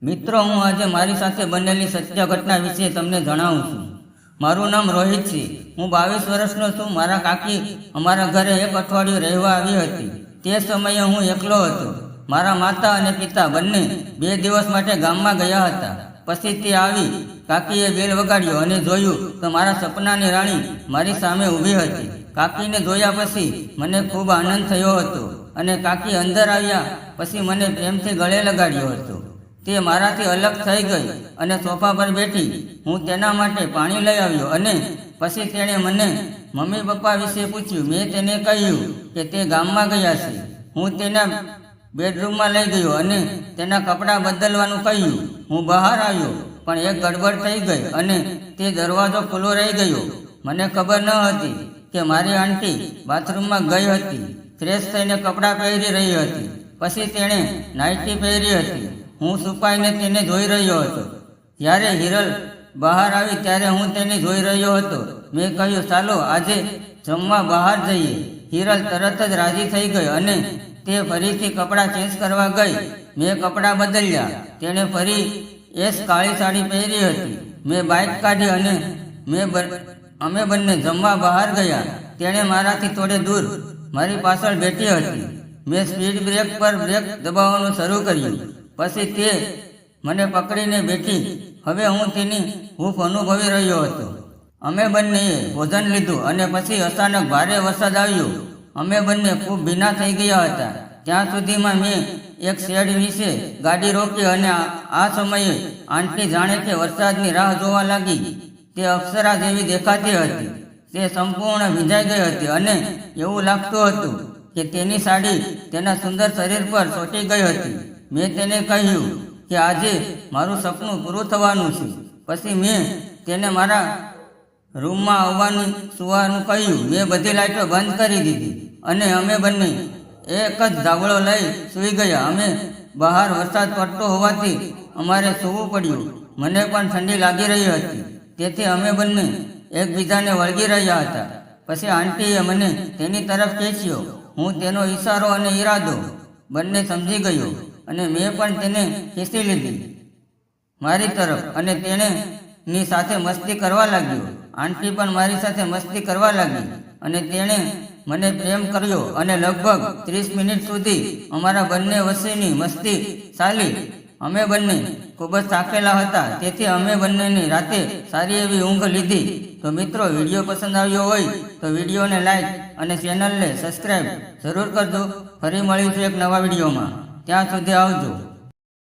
મિત્રો, હું આજે મારી સાથે બનેલી સત્ય ઘટના વિશે તમને જણાવું છું. મારું નામ રોહિત છે. હું 22 વર્ષનો છું. મારા કાકી અમારા ઘરે એક અઠવાડિયું રહેવા આવી હતી. તે સમયે હું એકલો હતો. મારા માતા અને પિતા બંને 2 દિવસ માટે ગામમાં ગયા હતા. પછી તે આવી. કાકીએ બેલ વગાડ્યો અને જોયું તો મારા સપનાની રાણી મારી સામે ઊભી હતી. કાકીને જોયા પછી મને ખૂબ આનંદ થયો હતો અને કાકી અંદર આવ્યા પછી મને પ્રેમથી ગળે લગાડ્યો હતો. તે મારાથી અલગ થઈ ગઈ અને સોફા પર બેઠી. હું તેના માટે પાણી લઈ આવ્યો અને પછી તેણે મને મમ્મી પપ્પા વિશે પૂછ્યું. મેં તેને કહ્યું કે તે ગામમાં ગયા છે. હું તેના બેડરૂમમાં લઈ ગયો અને તેના કપડાં બદલવાનું કહ્યું. હું બહાર આવ્યો પણ એક ગડબડ થઈ ગઈ અને તે દરવાજો ખુલ્લો રહી ગયો. મને ખબર ન હતી કે મારી આંટી બાથરૂમમાં ગઈ હતી. ફ્રેશ થઈને કપડાં પહેરી રહી હતી. પછી તેણે નાઇટી પહેરી હતી. હું છુપાઈને તેને જોઈ રહ્યો હતો. જ્યારે હિરલ બહાર આવી ત્યારે હું તેને જોઈ રહ્યો હતો. મેં કહ્યું, ચાલો આજે જમવા બહાર જઈએ. હિરલ તરત જ રાજી થઈ ગઈ અને તે ફરીથી કપડાં ચેન્જ કરવા ગઈ. મેં કપડાં બદલ્યા. તેણે ફરી કાળી સાડી પહેરી હતી. મેં બાઇક કાઢી અને અમે બંને જમવા બહાર ગયા. તેણે મારાથી થોડે દૂર મારી પાછળ બેઠી હતી. મેં સ્પીડ બ્રેક પર બ્રેક દબાવવાનું શરૂ કર્યું. પછી તે મને પકડીને બેઠી. હવે હું તેની હૂંફ અનુભવી રહ્યો હતો. અમે બંનેએ ભોજન લીધું અને પછી અચાનક ભારે વરસાદ આવ્યો. અમે બંને ખૂબ ભીના થઈ ગયા હતા. ત્યાં સુધીમાં મેં એક શેડ વિશે ગાડી રોકી અને આ સમયે આંટી જાણે કે વરસાદની રાહ જોવા લાગી. તે અપ્સરા જેવી દેખાતી હતી. તે સંપૂર્ણ ભીંજાઈ ગઈ હતી અને એવું લાગતું હતું કે તેની સાડી તેના સુંદર શરીર પર ચોંટી ગઈ હતી. મેં તેને કહ્યું કે આજે મારું સપનું પૂરું થવાનું છે. પછી મેં તેને મારા રૂમમાં આવવાનું સુવાનું કહ્યું. મેં બધી લાઇટો બંધ કરી દીધી અને અમે બંને એક જ ધાબળો લઈ સૂઈ ગયા. અમે બહાર વરસાદ પડતો હોવાથી અમારે સૂવું પડ્યું. મને પણ ઠંડી લાગી રહી હતી. તેથી અમે બંને એકબીજાને વળગી રહ્યા હતા. પછી આંટીએ મને તેની તરફ ખેંચ્યો. હું તેનો ઈશારો અને ઈરાદો બંને સમજી ગયો અને મેં પણ તેને ખેંચી લીધી મારી તરફ અને તેણીની સાથે મસ્તી કરવા લાગ્યો. આંટી પણ મારી સાથે મસ્તી કરવા લાગી અને તેણે મને પ્રેમ કર્યો અને લગભગ 30 મિનિટ સુધી અમારા બંને વચ્ચેની મસ્તી ચાલી. અમે બંને ખૂબ જ થાકેલા હતા. તેથી અમે બંનેની રાતે સારી એવી ઊંઘ લીધી. તો મિત્રો, વિડીયો પસંદ આવ્યો હોય તો વિડીયોને લાઈક અને ચેનલને સબસ્ક્રાઈબ જરૂર કરજો. ફરી મળીશું એક નવા વિડીયોમાં. ત્યાં સુધી આવજો.